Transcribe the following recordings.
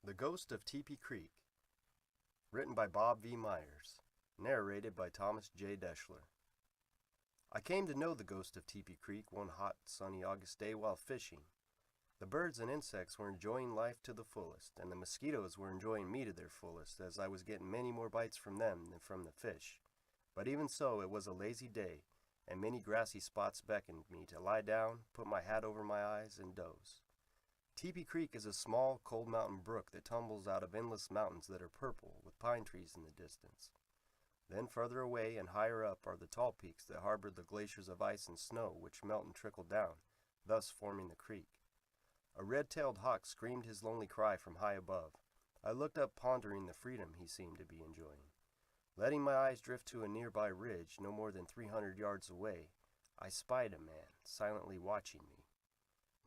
The Ghost of TeePee Creek, written by Bob V. Myers, narrated by Thomas J. Deshler. I came to know the ghost of TeePee Creek one hot, sunny August day while fishing. The birds and insects were enjoying life to the fullest, and the mosquitoes were enjoying me to their fullest, as I was getting many more bites from them than from the fish. But even so, it was a lazy day, and many grassy spots beckoned me to lie down, put my hat over my eyes, and doze. TeePee Creek is a small, cold mountain brook that tumbles out of endless mountains that are purple, with pine trees in the distance. Then further away and higher up are the tall peaks that harbor the glaciers of ice and snow which melt and trickle down, thus forming the creek. A red-tailed hawk screamed his lonely cry from high above. I looked up, pondering the freedom he seemed to be enjoying. Letting my eyes drift to a nearby ridge, no more than 300 yards away, I spied a man, silently watching me.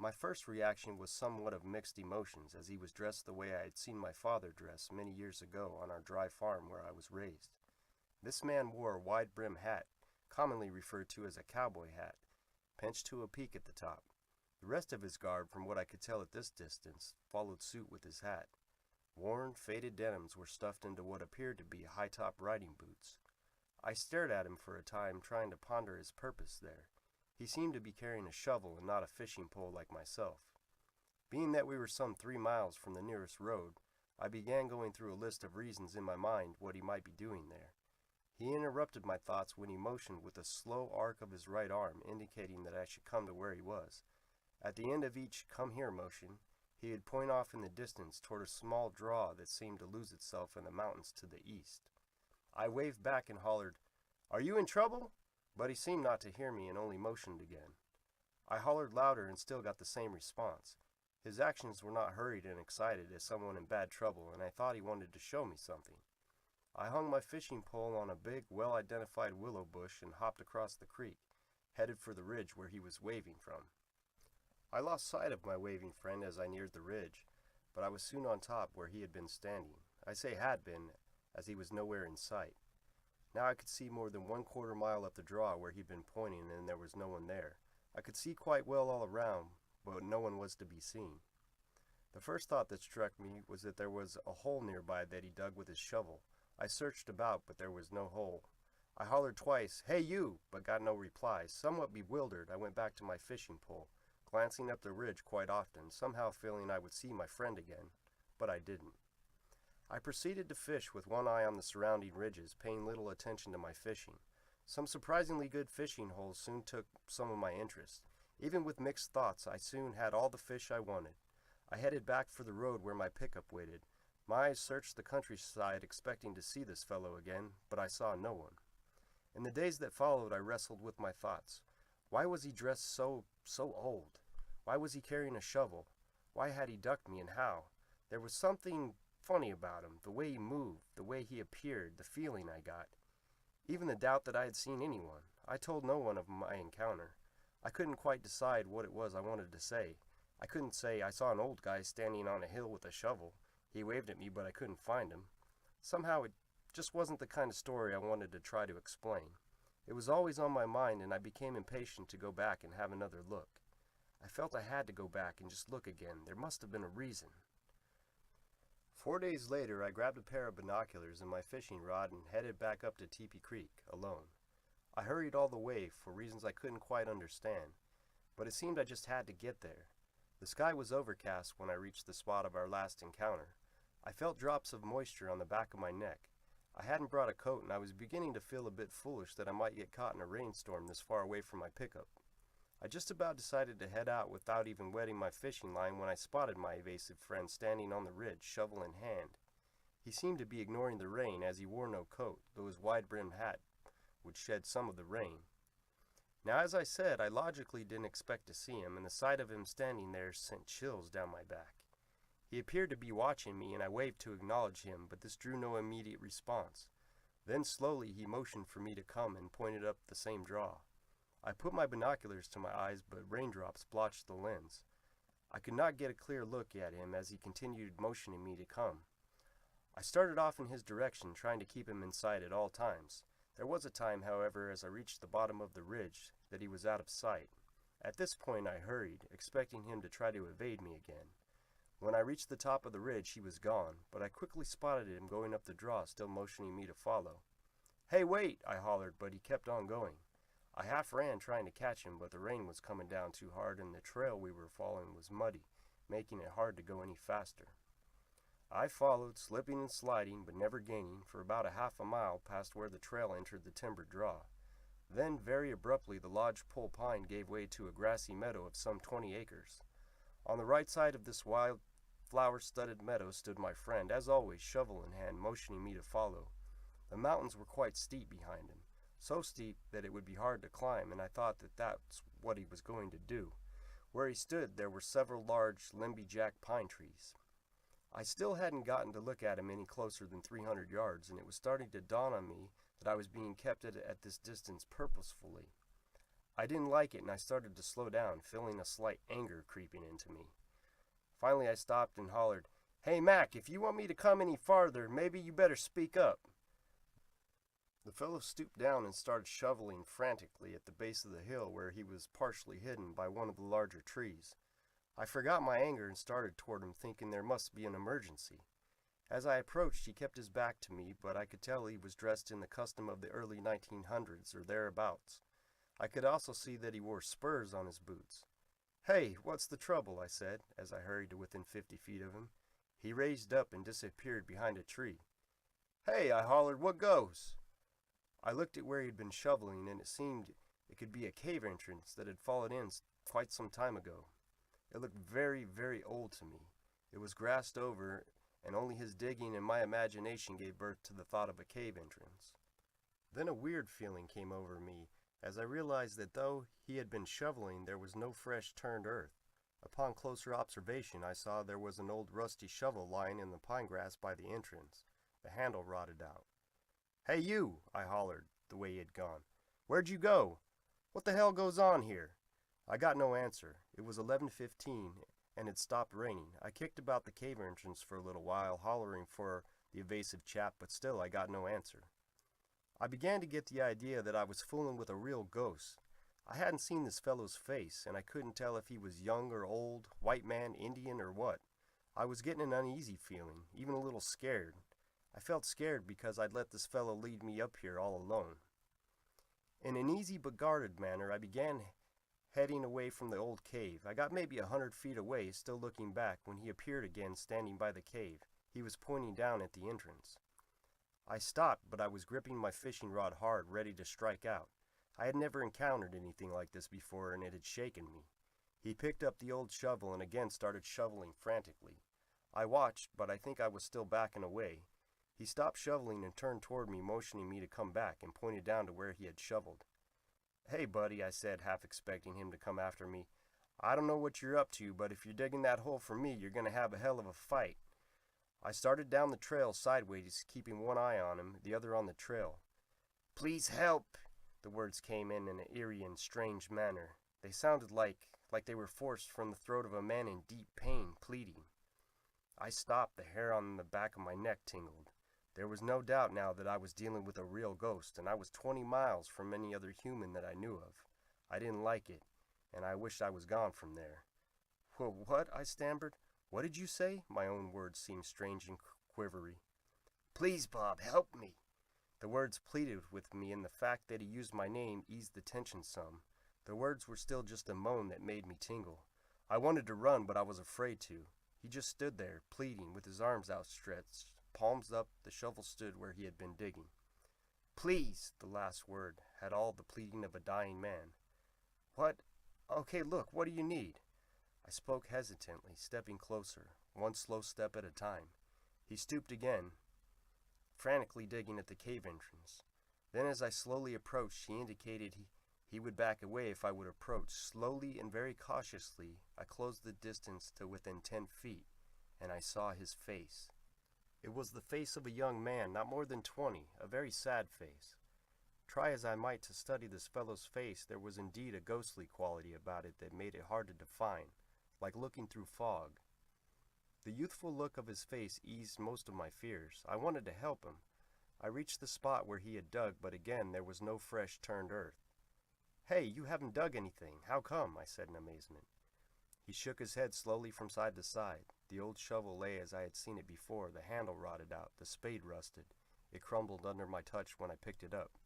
My first reaction was somewhat of mixed emotions, as he was dressed the way I had seen my father dress many years ago on our dry farm where I was raised. This man wore a wide-brimmed hat, commonly referred to as a cowboy hat, pinched to a peak at the top. The rest of his garb, from what I could tell at this distance, followed suit with his hat. Worn, faded denims were stuffed into what appeared to be high-top riding boots. I stared at him for a time, trying to ponder his purpose there. He seemed to be carrying a shovel and not a fishing pole like myself. Being that we were some 3 miles from the nearest road, I began going through a list of reasons in my mind what he might be doing there. He interrupted my thoughts when he motioned with a slow arc of his right arm, indicating that I should come to where he was. At the end of each "come here" motion, he would point off in the distance toward a small draw that seemed to lose itself in the mountains to the east. I waved back and hollered, "Are you in trouble?" But he seemed not to hear me and only motioned again. I hollered louder and still got the same response. His actions were not hurried and excited as someone in bad trouble, and I thought he wanted to show me something. I hung my fishing pole on a big, well-identified willow bush and hopped across the creek, headed for the ridge where he was waving from. I lost sight of my waving friend as I neared the ridge, but I was soon on top where he had been standing. I say had been, as he was nowhere in sight. Now I could see more than 1/4 mile up the draw where he'd been pointing, and there was no one there. I could see quite well all around, but no one was to be seen. The first thought that struck me was that there was a hole nearby that he dug with his shovel. I searched about, but there was no hole. I hollered twice, "Hey you!" but got no reply. Somewhat bewildered, I went back to my fishing pole, glancing up the ridge quite often, somehow feeling I would see my friend again, but I didn't. I proceeded to fish with one eye on the surrounding ridges, paying little attention to my fishing. Some surprisingly good fishing holes soon took some of my interest. Even with mixed thoughts, I soon had all the fish I wanted. I headed back for the road where my pickup waited. My eyes searched the countryside expecting to see this fellow again, but I saw no one. In the days that followed, I wrestled with my thoughts. Why was he dressed so old? Why was he carrying a shovel? Why had he ducked me, and how? There was something funny about him, the way he moved, the way he appeared, the feeling I got. Even the doubt that I had seen anyone. I told no one of my encounter. I couldn't quite decide what it was I wanted to say. I couldn't say I saw an old guy standing on a hill with a shovel. He waved at me, but I couldn't find him. Somehow it just wasn't the kind of story I wanted to try to explain. It was always on my mind, and I became impatient to go back and have another look. I felt I had to go back and just look again. There must have been a reason. 4 days later, I grabbed a pair of binoculars and my fishing rod and headed back up to TeePee Creek, alone. I hurried all the way for reasons I couldn't quite understand, but it seemed I just had to get there. The sky was overcast when I reached the spot of our last encounter. I felt drops of moisture on the back of my neck. I hadn't brought a coat, and I was beginning to feel a bit foolish that I might get caught in a rainstorm this far away from my pickup. I just about decided to head out without even wetting my fishing line when I spotted my evasive friend standing on the ridge, shovel in hand. He seemed to be ignoring the rain, as he wore no coat, though his wide-brimmed hat would shed some of the rain. Now, as I said, I logically didn't expect to see him, and the sight of him standing there sent chills down my back. He appeared to be watching me, and I waved to acknowledge him, but this drew no immediate response. Then slowly he motioned for me to come and pointed up the same draw. I put my binoculars to my eyes, but raindrops blotched the lens. I could not get a clear look at him as he continued motioning me to come. I started off in his direction, trying to keep him in sight at all times. There was a time, however, as I reached the bottom of the ridge, that he was out of sight. At this point I hurried, expecting him to try to evade me again. When I reached the top of the ridge, he was gone, but I quickly spotted him going up the draw, still motioning me to follow. "Hey, wait!" I hollered, but he kept on going. I half ran trying to catch him, but the rain was coming down too hard and the trail we were following was muddy, making it hard to go any faster. I followed, slipping and sliding, but never gaining, for about a half a mile past where the trail entered the timbered draw. Then, very abruptly, the lodgepole pine gave way to a grassy meadow of some 20 acres. On the right side of this wild, flower-studded meadow stood my friend, as always, shovel in hand, motioning me to follow. The mountains were quite steep behind him, so steep that it would be hard to climb, and I thought that that's what he was going to do. Where he stood, there were several large, limby-jack pine trees. I still hadn't gotten to look at him any closer than 300 yards, and it was starting to dawn on me that I was being kept at this distance purposefully. I didn't like it, and I started to slow down, feeling a slight anger creeping into me. Finally, I stopped and hollered, "Hey, Mac, if you want me to come any farther, maybe you better speak up." The fellow stooped down and started shoveling frantically at the base of the hill where he was partially hidden by one of the larger trees. I forgot my anger and started toward him, thinking there must be an emergency. As I approached, he kept his back to me, but I could tell he was dressed in the custom of the early 1900s or thereabouts. I could also see that he wore spurs on his boots. "Hey, what's the trouble?" I said, as I hurried to within 50 feet of him. He raised up and disappeared behind a tree. "Hey," I hollered, "what goes?" I looked at where he'd been shoveling, and it seemed it could be a cave entrance that had fallen in quite some time ago. It looked very, very old to me. It was grassed over, and only his digging and my imagination gave birth to the thought of a cave entrance. Then a weird feeling came over me, as I realized that though he had been shoveling, there was no fresh turned earth. Upon closer observation, I saw there was an old rusty shovel lying in the pine grass by the entrance, the handle rotted out. "Hey you," I hollered, the way he had gone. "Where'd you go? What the hell goes on here?" I got no answer. It was 11:15, and it stopped raining. I kicked about the cave entrance for a little while, hollering for the evasive chap, but still I got no answer. I began to get the idea that I was fooling with a real ghost. I hadn't seen this fellow's face, and I couldn't tell if he was young or old, white man, Indian, or what. I was getting an uneasy feeling, even a little scared. I felt scared because I'd let this fellow lead me up here all alone. In an easy but guarded manner, I began heading away from the old cave. I got maybe 100 feet away, still looking back, when he appeared again standing by the cave. He was pointing down at the entrance. I stopped, but I was gripping my fishing rod hard, ready to strike out. I had never encountered anything like this before, and it had shaken me. He picked up the old shovel and again started shoveling frantically. I watched, but I think I was still backing away. He stopped shoveling and turned toward me, motioning me to come back, and pointed down to where he had shoveled. "Hey, buddy," I said, half expecting him to come after me. "I don't know what you're up to, but if you're digging that hole for me, you're going to have a hell of a fight." I started down the trail sideways, keeping one eye on him, the other on the trail. "Please help!" The words came in an eerie and strange manner. They sounded like they were forced from the throat of a man in deep pain, pleading. I stopped. The hair on the back of my neck tingled. There was no doubt now that I was dealing with a real ghost, and I was 20 miles from any other human that I knew of. I didn't like it, and I wished I was gone from there. "Well, what?" I stammered. "What did you say?" My own words seemed strange and quivery. "Please, Bob, help me." The words pleaded with me, and the fact that he used my name eased the tension some. The words were still just a moan that made me tingle. I wanted to run, but I was afraid to. He just stood there, pleading, with his arms outstretched. Palms up, the shovel stood where he had been digging. "Please," the last word had all the pleading of a dying man. "What? Okay, look, what do you need?" I spoke hesitantly, stepping closer, one slow step at a time. He stooped again, frantically digging at the cave entrance. Then as I slowly approached, he indicated he would back away if I would approach. Slowly and very cautiously, I closed the distance to within 10 feet, and I saw his face. It was the face of a young man, not more than 20, a very sad face. Try as I might to study this fellow's face, there was indeed a ghostly quality about it that made it hard to define, like looking through fog. The youthful look of his face eased most of my fears. I wanted to help him. I reached the spot where he had dug, but again there was no fresh turned earth. "Hey, you haven't dug anything. How come?" I said in amazement. He shook his head slowly from side to side. The old shovel lay as I had seen it before, the handle rotted out, the spade rusted. It crumbled under my touch when I picked it up.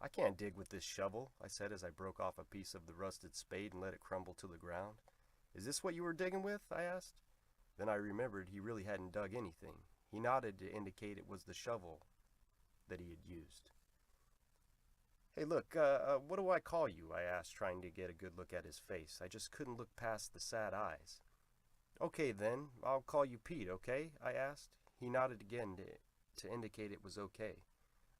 "I can't dig with this shovel," I said as I broke off a piece of the rusted spade and let it crumble to the ground. "Is this what you were digging with?" I asked. Then I remembered he really hadn't dug anything. He nodded to indicate it was the shovel that he had used. "Hey, look, what do I call you?" I asked, trying to get a good look at his face. I just couldn't look past the sad eyes. "Okay, then, I'll call you Pete, okay?" I asked. He nodded again to indicate it was okay.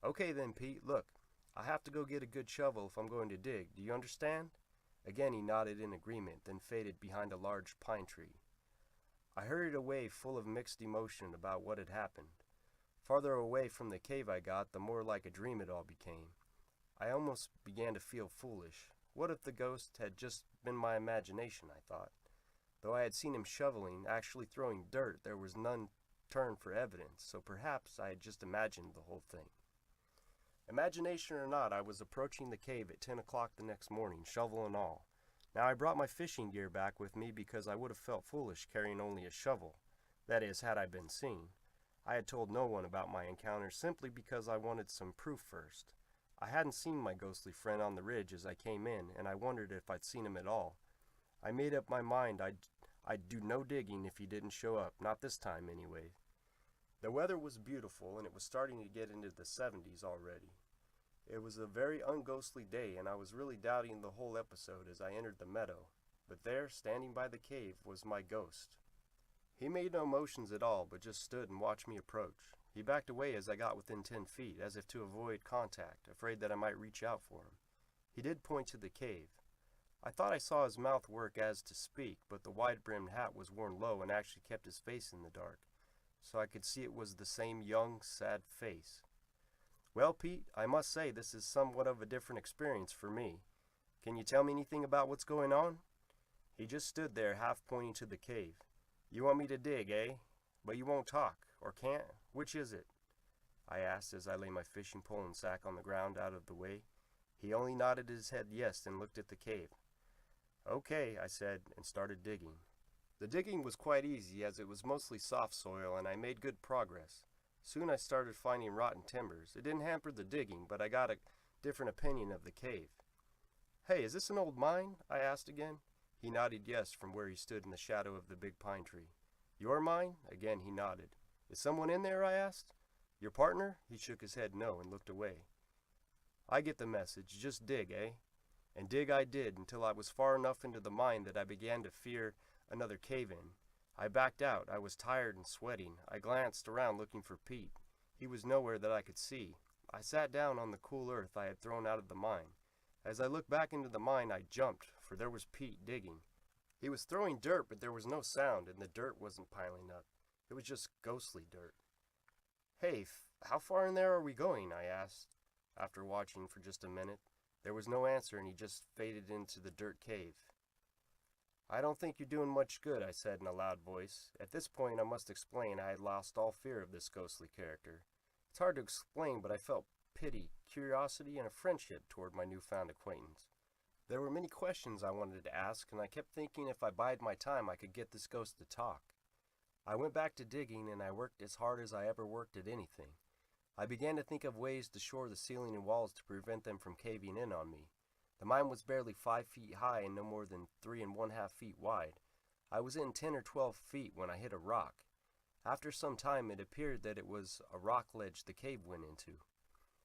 "Okay then, Pete, look, I have to go get a good shovel if I'm going to dig. Do you understand?" Again he nodded in agreement, then faded behind a large pine tree. I hurried away, full of mixed emotion about what had happened. Farther away from the cave I got, the more like a dream it all became. I almost began to feel foolish. What if the ghost had just been my imagination, I thought. Though I had seen him shoveling, actually throwing dirt, there was none turned for evidence, so perhaps I had just imagined the whole thing. Imagination or not, I was approaching the cave at 10 o'clock the next morning, shovel and all. Now I brought my fishing gear back with me because I would have felt foolish carrying only a shovel. That is, had I been seen. I had told no one about my encounter simply because I wanted some proof first. I hadn't seen my ghostly friend on the ridge as I came in, and I wondered if I'd seen him at all. I made up my mind I'd do no digging if he didn't show up, not this time anyway. The weather was beautiful, and it was starting to get into the 70s already. It was a very unghostly day, and I was really doubting the whole episode as I entered the meadow. But there, standing by the cave, was my ghost. He made no motions at all, but just stood and watched me approach. He backed away as I got within 10 feet, as if to avoid contact, afraid that I might reach out for him. He did point to the cave. I thought I saw his mouth work as to speak, but the wide-brimmed hat was worn low and actually kept his face in the dark, so I could see it was the same young, sad face. "Well, Pete, I must say this is somewhat of a different experience for me. Can you tell me anything about what's going on?" He just stood there, half pointing to the cave. "You want me to dig, eh? But you won't talk, or can't? Which is it?" I asked as I lay my fishing pole and sack on the ground out of the way. He only nodded his head yes and looked at the cave. "Okay," I said, and started digging. The digging was quite easy as it was mostly soft soil, and I made good progress. Soon I started finding rotten timbers. It didn't hamper the digging, but I got a different opinion of the cave. "Hey, is this an old mine?" I asked again. He nodded yes from where he stood in the shadow of the big pine tree. "Your mine?" Again he nodded. "Is someone in there?" I asked. "Your partner?" He shook his head no and looked away. "I get the message. Just dig, eh?" And dig I did until I was far enough into the mine that I began to fear another cave-in. I backed out. I was tired and sweating. I glanced around looking for Pete. He was nowhere that I could see. I sat down on the cool earth I had thrown out of the mine. As I looked back into the mine, I jumped, for there was Pete digging. He was throwing dirt, but there was no sound, and the dirt wasn't piling up. It was just ghostly dirt. "Hey, how far in there are we going?" I asked, after watching for just a minute. There was no answer, and he just faded into the dirt cave. "I don't think you're doing much good," I said in a loud voice. At this point, I must explain I had lost all fear of this ghostly character. It's hard to explain, but I felt pity, curiosity, and a friendship toward my newfound acquaintance. There were many questions I wanted to ask, and I kept thinking if I bided my time I could get this ghost to talk. I went back to digging, and I worked as hard as I ever worked at anything. I began to think of ways to shore the ceiling and walls to prevent them from caving in on me. The mine was barely 5 feet high and no more than 3½ feet wide. I was in 10 or 12 feet when I hit a rock. After some time it appeared that it was a rock ledge the cave went into.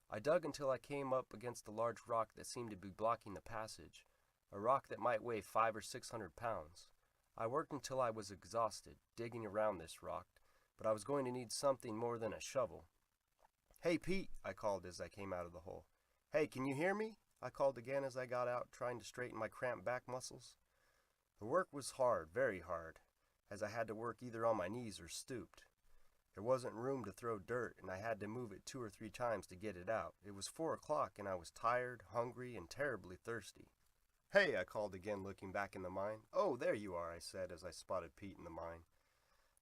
I dug until I came up against a large rock that seemed to be blocking the passage, a rock that might weigh 500 or 600 pounds. I worked until I was exhausted, digging around this rock, but I was going to need something more than a shovel. "Hey, Pete," I called as I came out of the hole. "Hey, can you hear me?" I called again as I got out, trying to straighten my cramped back muscles. The work was hard, very hard, as I had to work either on my knees or stooped. There wasn't room to throw dirt, and I had to move it 2 or 3 times to get it out. It was 4 o'clock, and I was tired, hungry, and terribly thirsty. "Hey," I called again, looking back in the mine. "Oh, there you are," I said as I spotted Pete in the mine.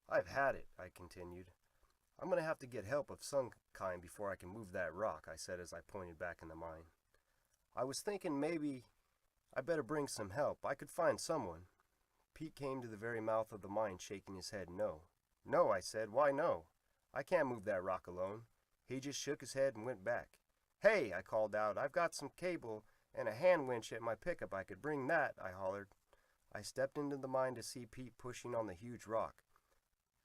"I've had it," I continued. "I'm going to have to get help of some kind before I can move that rock," I said as I pointed back in the mine. "I was thinking maybe I better bring some help. I could find someone. Pete came to the very mouth of the mine, shaking his head no. No, I said, why no? I can't move that rock alone. He just shook his head and went back. Hey, I called out, I've got some cable and a hand winch at my pickup. I could bring that, I hollered. I stepped into the mine to see Pete pushing on the huge rock.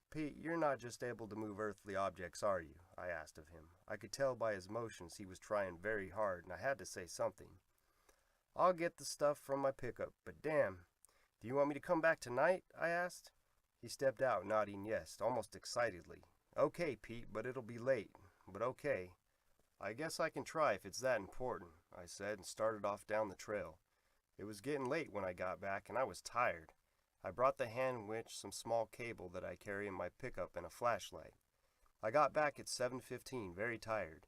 Pete, you're not just able to move earthly objects, are you? I asked of him. I could tell by his motions he was trying very hard, and I had to say something. I'll get the stuff from my pickup, but damn, do you want me to come back tonight? I asked. He stepped out, nodding yes, almost excitedly. Okay, Pete, but it'll be late. But okay. I guess I can try if it's that important, I said, and started off down the trail. It was getting late when I got back, and I was tired. I brought the hand winch, some small cable that I carry in my pickup, and a flashlight. I got back at 7:15, very tired.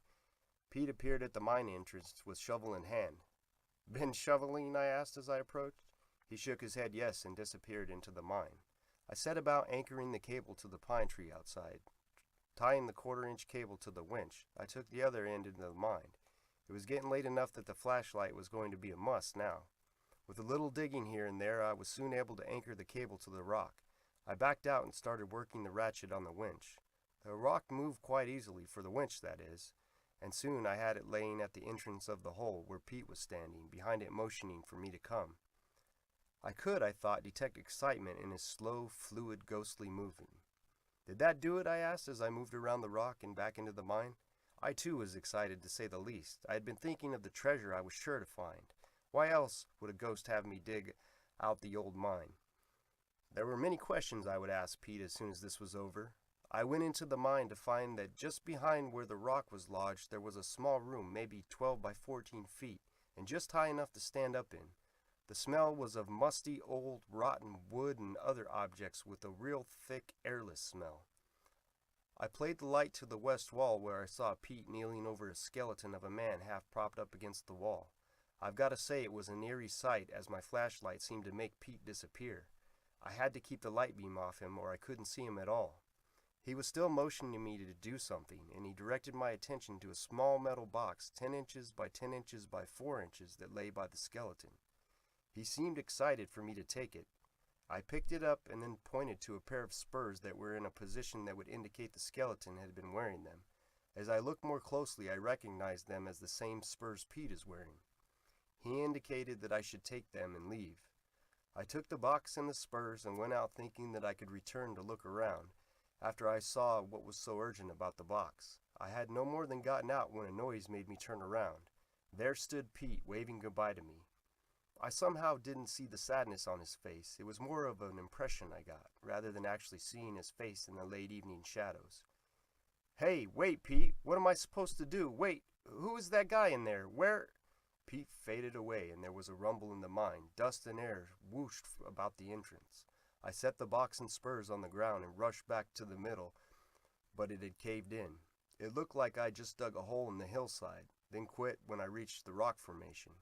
Pete appeared at the mine entrance with shovel in hand. Been shoveling? I asked as I approached. He shook his head yes and disappeared into the mine. I set about anchoring the cable to the pine tree outside. Tying the quarter-inch cable to the winch, I took the other end into the mine. It was getting late enough that the flashlight was going to be a must now. With a little digging here and there, I was soon able to anchor the cable to the rock. I backed out and started working the ratchet on the winch. The rock moved quite easily, for the winch that is, and soon I had it laying at the entrance of the hole where Pete was standing, behind it motioning for me to come. I could, I thought, detect excitement in his slow, fluid, ghostly moving. Did that do it? I asked as I moved around the rock and back into the mine. I too was excited, to say the least. I had been thinking of the treasure I was sure to find. Why else would a ghost have me dig out the old mine? There were many questions I would ask Pete as soon as this was over. I went into the mine to find that just behind where the rock was lodged there was a small room, maybe 12 by 14 feet, and just high enough to stand up in. The smell was of musty, old, rotten wood and other objects with a real thick, airless smell. I played the light to the west wall where I saw Pete kneeling over a skeleton of a man half propped up against the wall. I've got to say it was an eerie sight as my flashlight seemed to make Pete disappear. I had to keep the light beam off him or I couldn't see him at all. He was still motioning me to do something, and he directed my attention to a small metal box 10 inches by 10 inches by 4 inches that lay by the skeleton. He seemed excited for me to take it. I picked it up and then pointed to a pair of spurs that were in a position that would indicate the skeleton had been wearing them. As I looked more closely, I recognized them as the same spurs Pete is wearing. He indicated that I should take them and leave. I took the box and the spurs and went out thinking that I could return to look around after I saw what was so urgent about the box. I had no more than gotten out when a noise made me turn around. There stood Pete, waving goodbye to me. I somehow didn't see the sadness on his face. It was more of an impression I got, rather than actually seeing his face in the late evening shadows. Hey, wait, Pete. What am I supposed to do? Wait, who is that guy in there? Where? Pete faded away, and there was a rumble in the mine. Dust and air whooshed about the entrance. I set the box and spurs on the ground and rushed back to the middle, but it had caved in. It looked like I just dug a hole in the hillside, then quit when I reached the rock formation.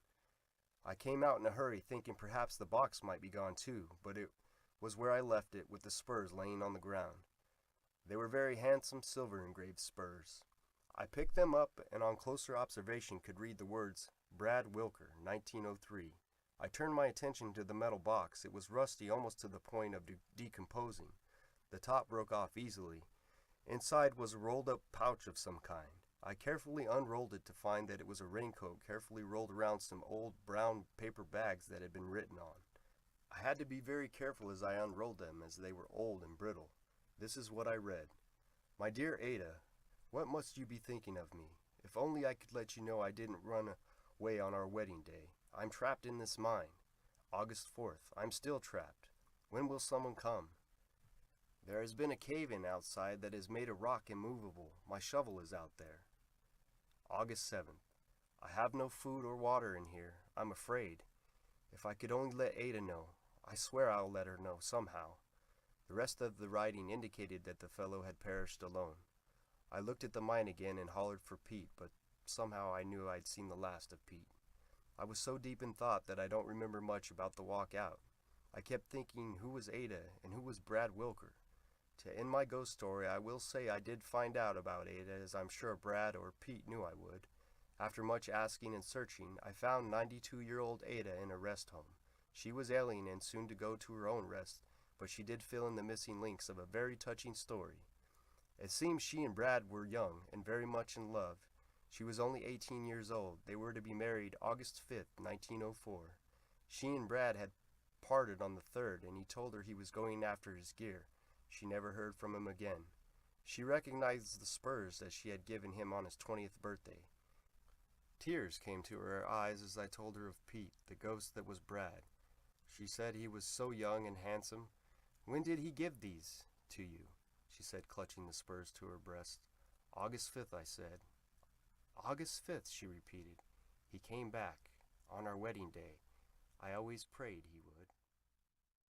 I came out in a hurry, thinking perhaps the box might be gone too, but it was where I left it, with the spurs laying on the ground. They were very handsome silver-engraved spurs. I picked them up and on closer observation could read the words, Brad Wilker, 1903. I turned my attention to the metal box. It was rusty almost to the point of decomposing. The top broke off easily. Inside was a rolled-up pouch of some kind. I carefully unrolled it to find that it was a raincoat carefully rolled around some old brown paper bags that had been written on. I had to be very careful as I unrolled them, as they were old and brittle. This is what I read. My dear Ada, what must you be thinking of me? If only I could let you know I didn't run away on our wedding day. I'm trapped in this mine. August 4th. I'm still trapped. When will someone come? There has been a cave-in outside that has made a rock immovable. My shovel is out there. August 7th. I have no food or water in here. I'm afraid. If I could only let Ada know. I swear I'll let her know somehow. The rest of the writing indicated that the fellow had perished alone. I looked at the mine again and hollered for Pete, but somehow I knew I'd seen the last of Pete. I was so deep in thought that I don't remember much about the walk out. I kept thinking who was Ada and who was Brad Wilker. To end my ghost story, I will say I did find out about Ada, as I'm sure Brad or Pete knew I would. After much asking and searching, I found 92-year-old Ada in a rest home. She was ailing and soon to go to her own rest, but she did fill in the missing links of a very touching story. It seems she and Brad were young and very much in love. She was only 18 years old. They were to be married August 5th, 1904. She and Brad had parted on the 3rd, and he told her he was going after his gear. She never heard from him again. She recognized the spurs that she had given him on his 20th birthday. Tears came to her eyes as I told her of Pete, the ghost that was Brad. She said he was so young and handsome. "When did he give these to you?" she said, clutching the spurs to her breast. "August 5th, I said. "August 5th, she repeated. "He came back on our wedding day. I always prayed he would."